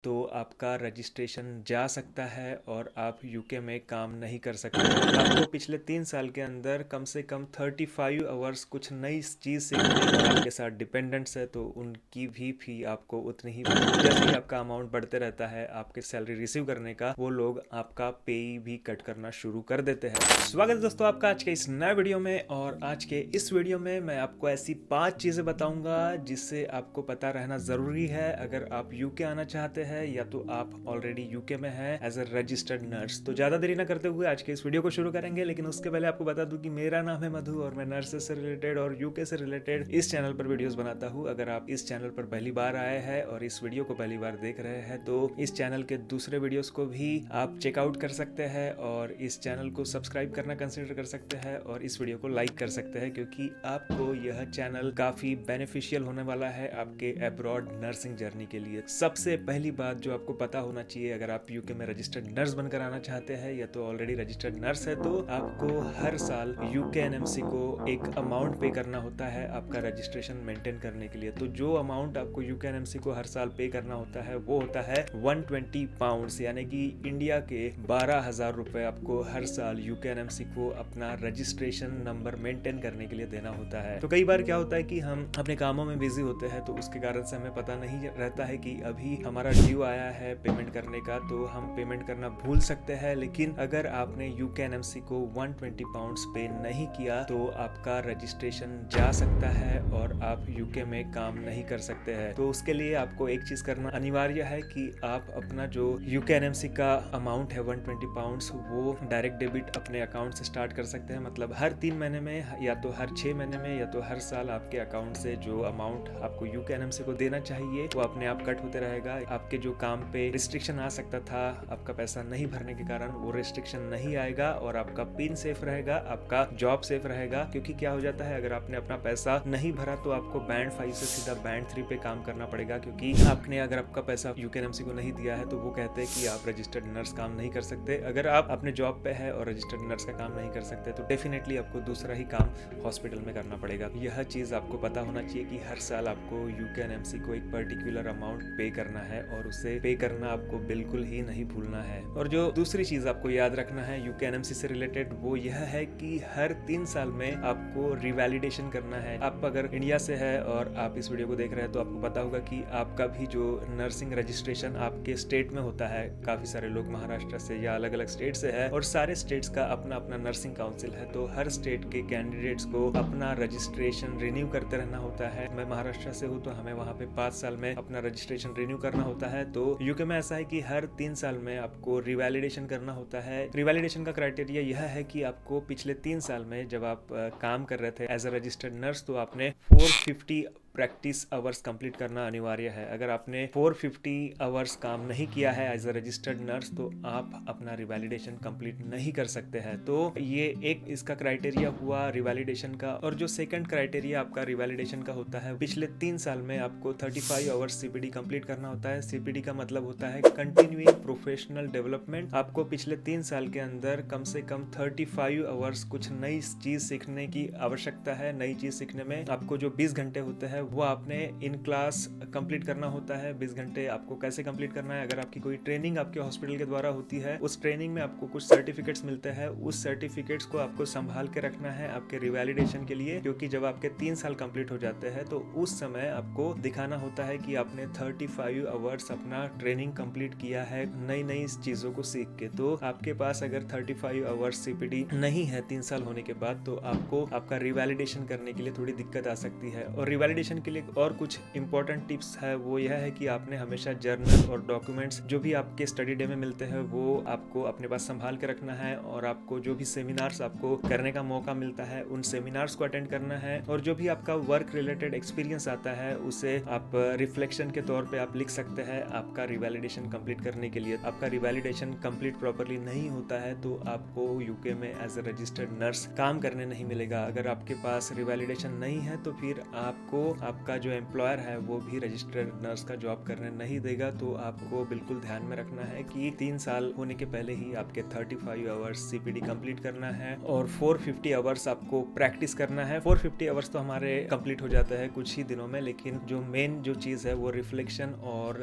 तो आपका रजिस्ट्रेशन जा सकता है और आप यूके में काम नहीं कर सकते। आपको पिछले 3 साल के अंदर कम से कम 35 आवर्स कुछ नई चीज़ सीखनी है। आपके साथ डिपेंडेंट्स है तो उनकी भी फी आपको उतनी ही जैसे ही आपका अमाउंट बढ़ते रहता है आपके सैलरी रिसीव करने का, वो लोग आपका पे भी कट करना शुरू कर देते हैं। स्वागत है दोस्तों आपका आज के इस नए वीडियो में। और आज के इस वीडियो में मैं आपको ऐसी 5 चीज़ें बताऊंगा जिससे आपको पता रहना ज़रूरी है अगर आप यूके आना चाहते हैं या तो आप ऑलरेडी यूके में हैं एज अ रजिस्टर्ड नर्स। तो ज़्यादा देरी ना करते हुए आज के इस वीडियो को शुरू करेंगे, लेकिन उसके पहले आपको बता दूं कि मेरा नाम है मधु और मैं नर्सेस से रिलेटेड और यूके से रिलेटेड इस चैनल पर वीडियोस बनाता हूं। अगर आप इस चैनल पर पहली बार आए हैं और इस वीडियो को पहली बार देख रहे हैं तो इस चैनल के दूसरे वीडियोस को भी आप चेकआउट कर सकते हैं और इस चैनल को सब्सक्राइब करना कंसिडर कर सकते हैं और इस वीडियो को लाइक कर सकते हैं, क्योंकि आपको यह चैनल काफ़ी बेनिफिशियल होने वाला है आपके अब्रॉड नर्सिंग जर्नी के लिए। सबसे पहली बात जो आपको पता होना चाहिए अगर आप यूके में रजिस्टर्ड नर्स बनकर आना चाहते हैं या तो ऑलरेडी रजिस्टर्ड नर्स है तो आपको हर साल यूके एनएमसी को एक अमाउंट पे करना होता है आपका रजिस्ट्रेशन मेंटेन करने के लिए। तो जो अमाउंट आपको यूके एनएमसी को हर साल पे करना होता है वो होता है 120 पाउंड्स, यानी कि इंडिया के 12,000 रुपए आपको हर साल यूके एनएमसी को अपना रजिस्ट्रेशन नंबर मेंटेन करने के लिए देना होता है। तो कई बार क्या होता है कि हम अपने कामों में बिजी होते हैं तो उसके कारण से हमें पता नहीं रहता है कि अभी हमारा ड्यू आया है पेमेंट करने का, तो हम पेमेंट करना भूल सकते हैं। लेकिन अगर आपने यूके एनएमसी को 120 पाउंड्स पे नहीं किया तो आपका रजिस्ट्रेशन जा सकता है और आप यूके में काम नहीं कर सकते हैं। तो उसके लिए आपको एक चीज करना अनिवार्य है कि आप अपना जो यूके एनएमसी का अमाउंट है 120 पाउंड्स वो डायरेक्ट डेबिट अपने अकाउंट से स्टार्ट कर सकते हैं। मतलब हर 3 महीने में या तो हर 6 महीने में या तो हर साल आपके अकाउंट से जो अमाउंट आपको यूके एनएमसी को देना चाहिए वो अपने आप कट होते रहेगा। आपके जो काम पे रिस्ट्रिक्शन आ सकता था आपका पैसा नहीं भरने के कारण, वो रिस्ट्रिक्शन नहीं आएगा और आपका पिन सेफ रहेगा, आपका जॉब सेफ रहेगा। क्योंकि क्या हो जाता है अगर आपने अपना पैसा नहीं भरा तो आपको बैंड 5 से सीधा बैंड 3 पे काम करना पड़ेगा, क्योंकि आपने अगर आपका पैसा यूके एनएमसी को नहीं दिया है तो वो कहते हैं कि आप रजिस्टर्ड नर्स काम नहीं कर सकते। अगर आप अपने जॉब पे है और रजिस्टर्ड नर्स का काम नहीं कर सकते तो डेफिनेटली आपको दूसरा ही काम हॉस्पिटल में करना पड़ेगा। यह चीज आपको पता होना चाहिए कि हर साल आपको यूके एनएमसी को एक पर्टिकुलर अमाउंट पे करना है और उसे पे करना आपको बिल्कुल ही नहीं भूलना है। और जो दूसरी चीज आपको याद रखना है यूके एनएमसी से रिलेटेड वो यह है कि हर 3 साल में आपको रिवैलिडेशन करना है। आप अगर इंडिया से है और आप इस वीडियो को देख रहे हैं तो आपको पता होगा कि आपका भी जो नर्सिंग रजिस्ट्रेशन आपके स्टेट में होता है, काफी सारे लोग महाराष्ट्र से या अलग अलग स्टेट से है और सारे स्टेट्स का अपना अपना नर्सिंग काउंसिल है, तो हर स्टेट के कैंडिडेट्स को अपना रजिस्ट्रेशन रिन्यू करते रहना होता है। मैं महाराष्ट्र से हूँ तो हमें वहाँ पे 5 साल में अपना रजिस्ट्रेशन रिन्यू करना होता है। तो यूके में ऐसा है कि हर 3 साल में आपको रिवैलिडेशन करना होता है। रिवैलिडेशन का क्राइटेरिया यह है कि आपको पिछले 3 साल में जब आप काम कर रहे थे एज अ रजिस्टर्ड नर्स तो आपने 450 प्रैक्टिस आवर्स कंप्लीट करना अनिवार्य है। अगर आपने 450 आवर्स काम नहीं किया है एज अ रजिस्टर्ड नर्स तो आप अपना रिवैलिडेशन कंप्लीट नहीं कर सकते हैं। तो ये एक इसका क्राइटेरिया हुआ रिवैलिडेशन का। और जो सेकंड क्राइटेरिया आपका रिवैलिडेशन का होता है, पिछले 3 साल में आपको 35 आवर्स सीपीडी कंप्लीट करना होता है। सीपीडी का मतलब होता है कंटिन्यूइंग प्रोफेशनल डेवलपमेंट। आपको पिछले 3 साल के अंदर कम से कम 35 आवर्स कुछ नई चीज सीखने की आवश्यकता है। नई चीज सीखने में आपको जो 20 घंटे होते हैं वो आपने इन क्लास कंप्लीट करना होता है। 20 घंटे आपको कैसे कंप्लीट करना है, अगर आपकी कोई ट्रेनिंग आपके हॉस्पिटल के द्वारा होती है उस ट्रेनिंग में आपको कुछ सर्टिफिकेट्स मिलते हैं, उस सर्टिफिकेट्स को आपको संभाल के रखना है आपके रिवैलिडेशन के लिए। क्योंकि जब आपके 3 साल कंप्लीट हो जाते हैं तो उस समय आपको दिखाना होता है कि आपने 35 आवर्स अपना ट्रेनिंग कंप्लीट किया है नई नई चीजों को सीख के। तो आपके पास अगर 35 आवर्स सीपीडी नहीं है 3 साल होने के बाद तो आपको आपका रिवैलिडेशन करने के लिए थोड़ी दिक्कत आ सकती है। और रिवैलिडेशन के लिए और कुछ इंपॉर्टेंट टिप्स है, वो यह है कि आपने हमेशा जर्नल और डॉक्यूमेंट्स जो भी आपके स्टडी डे में मिलते हैं वो आपको अपने पास संभाल के रखना है। और आपको जो भी सेमिनार्स आपको करने का मौका मिलता है उन सेमिनार्स को अटेंड करना है। और जो भी आपका वर्क रिलेटेड एक्सपीरियंस आता है उसे आप रिफ्लेक्शन के तौर पे आप लिख सकते हैं आपका रिवैलिडेशन कंप्लीट करने के लिए। आपका रिवैलिडेशन कंप्लीट प्रॉपर्ली नहीं होता है तो आपको यूके में एज अ रजिस्टर्ड नर्स काम करने नहीं मिलेगा। अगर आपके पास रिवैलिडेशन नहीं है तो फिर आपको आपका जो एम्प्लॉयर है वो भी रजिस्टर्ड नर्स का जॉब करने नहीं देगा। तो आपको बिल्कुल ध्यान में रखना है कि 3 साल होने के पहले ही आपके 35 आवर्स CPD कंप्लीट करना है और 450 आवर्स आपको प्रैक्टिस करना है। 450 आवर्स तो हमारे कंप्लीट हो जाता है कुछ ही दिनों में, लेकिन जो मेन जो चीज़ है वो रिफ्लेक्शन और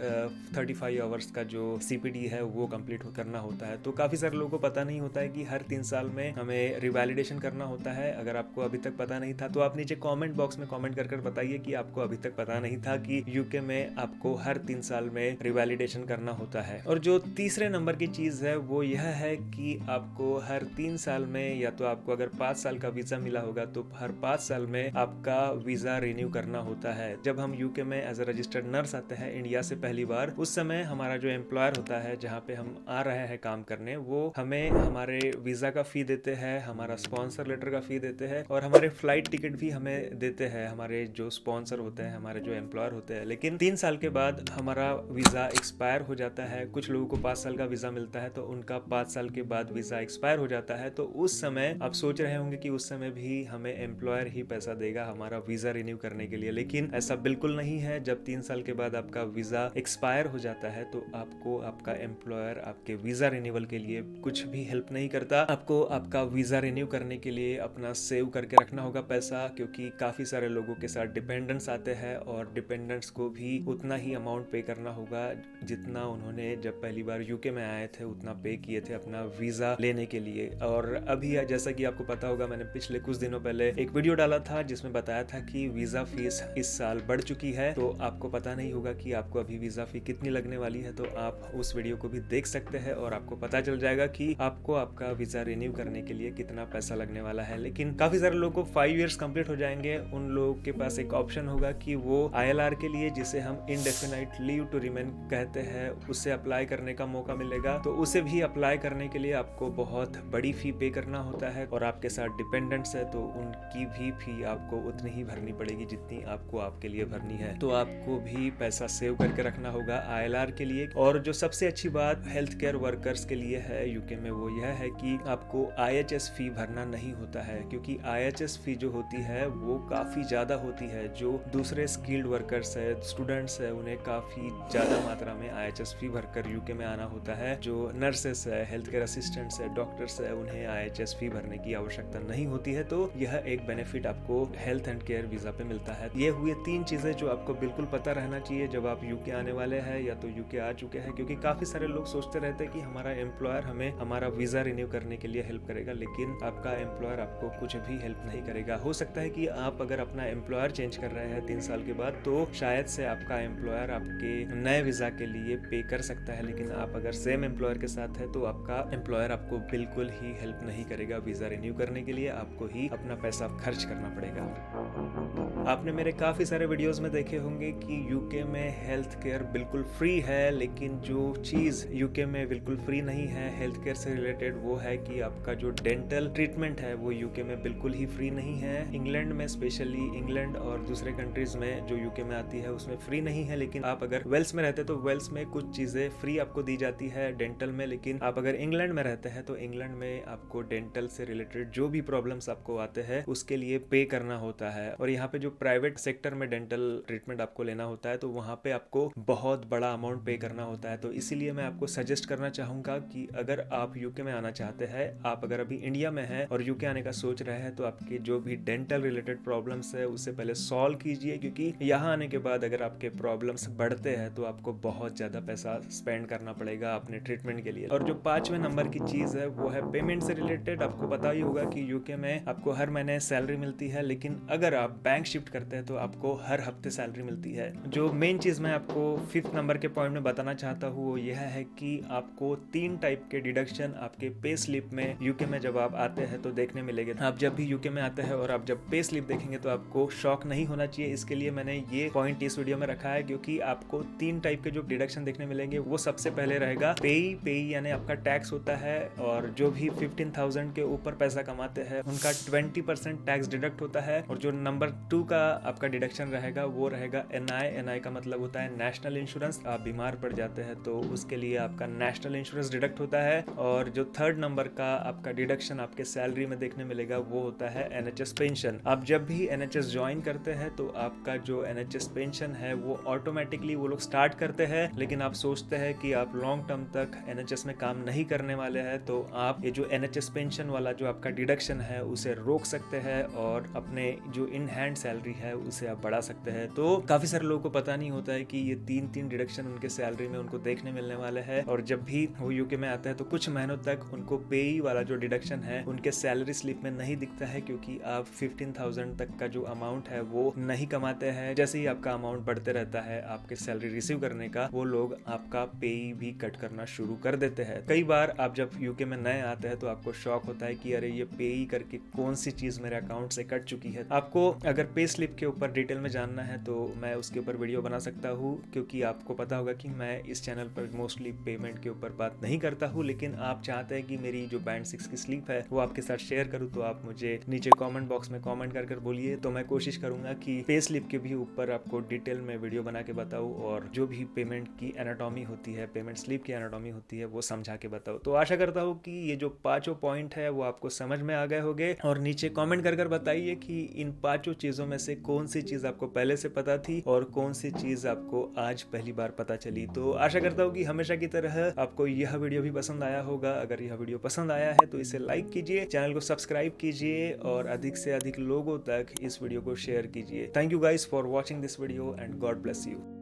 35 आवर्स का जो CPD है वो कंप्लीट करना होता है। तो काफ़ी सारे लोगों को पता नहीं होता है कि हर 3 साल में हमें रिवैलिडेशन करना होता है। अगर आपको अभी तक पता नहीं था तो आप नीचे कमेंट बॉक्स में कमेंट कर बताइए कि आपको अभी तक पता नहीं था कि यूके में आपको हर 3 साल में रिवैलिडेशन करना होता है। और जो तीसरे नंबर की चीज़ है वो यह है कि आपको हर 3 साल में, या तो आपको अगर 5 साल का वीज़ा मिला होगा तो हर 5 साल में आपका वीज़ा रिन्यू करना होता है। जब हम यूके में एज ए रजिस्टर्ड नर्स आते हैं इंडिया से पहली बार, उस समय हमारा जो एम्प्लॉयर होता है जहाँ पे हम आ रहे हैं काम करने, वो हमें हमारे वीज़ा का फ़ी देते हैं, हमारा स्पॉन्सर लेटर का फ़ी देते हैं और हमारे फ्लाइट टिकट भी हमें देते हैं, हमारे जो स्पॉन्सर होते हैं, हमारे जो एम्प्लॉयर होते हैं। लेकिन 3 साल के बाद हमारा वीज़ा एक्सपायर हो जाता है। कुछ लोगों को 5 साल का वीज़ा मिलता है तो उनका 5 साल के बाद वीज़ा एक्सपायर हो जाता है। तो उस समय आप सोच रहे होंगे कि उस समय भी हमें एम्प्लॉयर ही पैसा देगा हमारा वीज़ा रिन्यू करने के लिए, लेकिन ऐसा बिल्कुल नहीं है। जब 3 साल के बाद आपका वीज़ा एक्सपायर हो जाता है तो आपको आपका एम्प्लॉयर आपके वीज़ा रिन्यूअल के लिए कुछ भी हेल्प नहीं करता। आपको आपका वीज़ा रिन्यू करने के लिए अपना सेव करके रखना होगा पैसा, क्योंकि काफ़ी सारे लोगों के साथ डिपेंडेंट्स आते हैं और डिपेंडेंट्स को भी उतना ही अमाउंट पे करना होगा जितना उन्होंने जब पहली बार यूके में आए थे उतना पे किए थे अपना वीज़ा लेने के लिए। और अभी जैसा कि आपको पता होगा, मैंने पिछले कुछ दिनों पहले एक वीडियो डाला था जिसमें बताया था कि वीज़ा फीस इस साल बढ़ चुकी है। तो आपको पता नहीं होगा कि आपको अभी वीज़ा फी कितनी लगने वाली है, तो आप उस वीडियो को भी देख सकते हैं और आपको पता चल जाएगा कि आपको आपका वीज़ा रिन्यू करने के लिए कितना पैसा लगने वाला है। लेकिन काफ़ी सारे लोगों को 5 इयर्स कंप्लीट हो जाएंगे, उन लोगों के पास एक ऑप्शन होगा कि वो ILR के लिए, जिसे हम इंडेफिनाइट लीव टू रिमेन कहते हैं, उससे अप्लाई करने का मौका मिलेगा। तो उसे भी अप्लाई करने के लिए आपको बहुत बड़ी फी पे करना होता है और आपके साथ डिपेंडेंट्स है तो उनकी भी फी आपको उतनी ही भरनी पड़ेगी जितनी आपको आपके लिए भरनी है। तो आपको भी पैसा सेव करके रखना होगा ILR के लिए। और जो सबसे अच्छी बात हेल्थ केयर वर्कर्स के लिए है यूके में वो यह है कि आपको IHS फी भरना नहीं होता है, क्योंकि IHS फी जो होती है वो काफ़ी ज़्यादा होती है। जो दूसरे स्किल्ड वर्कर्स है, स्टूडेंट्स है, उन्हें काफ़ी ज़्यादा मात्रा में IHS फी भरकर यूके में आना होता है। जो नर्सेस है, हेल्थ केयर असिस्टेंट्स है, डॉक्टर्स है, उन्हें IHS फी भरने की आवश्यकता नहीं होती है। तो यह एक बेनिफिट आपको हेल्थ एंड केयर वीज़ा पे मिलता है। ये हुए 3 चीज़ें जो आपको बिल्कुल पता रहना चाहिए जब आप यूके आने वाले हैं या तो यूके आ चुके हैं, क्योंकि काफ़ी सारे लोग सोचते रहते हैं कि हमारा एम्प्लॉयर हमें हमारा वीज़ा रिन्यू करने के लिए हेल्प करेगा, लेकिन आपका एम्प्लॉयर आपको कुछ भी हेल्प नहीं करेगा। हो सकता है कि आप अगर अपना एम्प्लॉयर चेंज कर रहे हैं 3 साल के बाद तो शायद से आपका एम्प्लॉयर आपके नए वीज़ा के लिए पे कर सकता है, लेकिन आप अगर सेम एम्प्लॉयर के साथ है तो आपका एम्प्लॉयर आपको बिल्कुल ही हेल्प नहीं करेगा वीज़ा रिन्यू करने के लिए। आपको ही अपना पैसा खर्च करना पड़ेगा। आपने मेरे काफ़ी सारे वीडियोस में देखे होंगे कि यूके में हेल्थ केयर बिल्कुल फ्री है, लेकिन जो चीज़ यूके में बिल्कुल फ्री नहीं है हेल्थ केयर से रिलेटेड वो है कि आपका जो डेंटल ट्रीटमेंट है वो यूके में बिल्कुल ही फ्री नहीं है। इंग्लैंड में, स्पेशली इंग्लैंड और दूसरे कंट्रीज में जो यूके में आती है उसमें फ्री नहीं है, लेकिन आप अगर वेल्स में रहते तो वेल्स में कुछ चीज़ें फ्री आपको दी जाती है डेंटल में। लेकिन आप अगर इंग्लैंड में रहते हैं तो इंग्लैंड में आपको डेंटल से रिलेटेड जो भी प्रॉब्लम्स आपको आते हैं उसके लिए पे करना होता है। और यहाँ पे जो प्राइवेट सेक्टर में डेंटल ट्रीटमेंट आपको लेना होता है तो वहाँ पे आपको बहुत बड़ा अमाउंट पे करना होता है। तो इसीलिए मैं आपको सजेस्ट करना चाहूँगा कि अगर आप यूके में आना चाहते हैं, आप अगर अभी इंडिया में हैं और यूके आने का सोच रहे हैं, तो आपके जो भी डेंटल रिलेटेड प्रॉब्लम्स है उससे पहले सॉल्व कीजिए, क्योंकि यहाँ आने के बाद अगर आपके प्रॉब्लम्स बढ़ते हैं तो आपको बहुत ज़्यादा पैसा स्पेंड करना पड़ेगा अपने ट्रीटमेंट के लिए। और जो 5वें नंबर की चीज़ है वो है पेमेंट से रिलेटेड। आपको पता ही होगा कि यूके में आपको हर महीने सैलरी मिलती है, लेकिन अगर आप बैंक शिफ्ट करते हैं तो आपको हर हफ्ते सैलरी मिलती है। जो मेन चीज़ मैं आपको 5th नंबर के पॉइंट में बताना चाहता हूँ वो यह है कि आपको 3 टाइप के डिडक्शन आपके पे स्लिप में यूके में जब आप आते हैं तो देखने मिलेंगे। आप जब भी यूके में आते हैं और आप जब पे स्लिप देखेंगे तो आपको शॉक नहीं होना चाहिए। इसके लिए मैंने ये पॉइंट इस वीडियो में रखा है, क्योंकि आपको 3 टाइप के जो डिडक्शन देखने मिलेंगे वो सबसे पहले रहेगा पेई यानी आपका टैक्स होता है, और जो भी 15,000 के ऊपर पैसा कमाते हैं उनका 20% टैक्स डिडक्ट होता है। और जो नंबर 2 का आपका डिडक्शन रहेगा वो रहेगा NI का मतलब होता है नेशनल इंश्योरेंस। आप बीमार पड़ जाते हैं तो उसके लिए आपका नेशनल इंश्योरेंस डिडक्ट होता है। और जो 3rd नंबर का आपका डिडक्शन आपके सैलरी में देखने मिलेगा वो होता है NHS पेंशन। आप जब भी NHS ज्वाइन करते हैं है तो आपका जो NHS पेंशन है वो ऑटोमेटिकली वो लोग स्टार्ट करते हैं, लेकिन आप सोचते हैं कि आप लॉन्ग टर्म तक NHS में काम नहीं करने वाले हैं तो आप ये जो NHS पेंशन वाला जो आपका डिडक्शन है उसे रोक सकते हैं और अपने जो इन हैंड सैलरी है उसे आप बढ़ा सकते हैं। तो काफी सारे लोगों को पता नहीं होता है कि ये 3 डिडक्शन उनके सैलरी में उनको देखने मिलने वाले हैं, और जब भी वो यूके में आते हैं तो कुछ महीनों तक उनको पेई वाला जो डिडक्शन है उनके सैलरी स्लिप में नहीं दिखता है, क्योंकि आप 15,000 तक का जो अमाउंट है वो नहीं कमाते हैं। जैसे ही आपका अमाउंट बढ़ते रहता है आपके सैलरी रिसीव करने का, वो लोग आपका पेई भी कट करना शुरू कर देते हैं। कई बार आप जब यूके में नए आते हैं तो आपको शॉक होता है कि अरे ये पेई करके कौन सी चीज मेरे अकाउंट से कट चुकी है। आपको अगर पे स्लिप के ऊपर डिटेल में जानना है तो मैं उसके ऊपर वीडियो बना सकता हूँ, क्योंकि आपको पता होगा कि मैं इस चैनल पर मोस्टली पेमेंट के ऊपर बात नहीं करता हूँ, लेकिन आप चाहते हैं कि मेरी जो बैंड 6 की स्लिप है वो आपके साथ शेयर करूँ तो आप मुझे नीचे कमेंट बॉक्स में कमेंट कर बोलिए, तो मैं कोशिश करूंगा कि पे स्लिप के भी ऊपर आपको डिटेल में वीडियो बना के बताऊँ और जो भी पेमेंट की एनाटॉमी होती है, पेमेंट स्लिप की एनाटॉमी होती है वो समझा के बताऊँ। तो आशा करता हूँ कि ये जो 5 पॉइंट है वो आपको समझ में आ गए होंगे, और नीचे कमेंट कर बताइए कि इन 5 चीजों में से कौन सी चीज आपको पहले से पता थी और कौन सी चीज आपको आज पहली बार पता चली। तो आशा करता हूँ कि हमेशा की तरह आपको यह वीडियो भी पसंद आया होगा। अगर यह वीडियो पसंद आया है तो इसे लाइक कीजिए, चैनल को सब्सक्राइब कीजिए और अधिक से अधिक लोगों तक इस वीडियो को शेयर कीजिए। Thank you guys for watching this video and God bless you.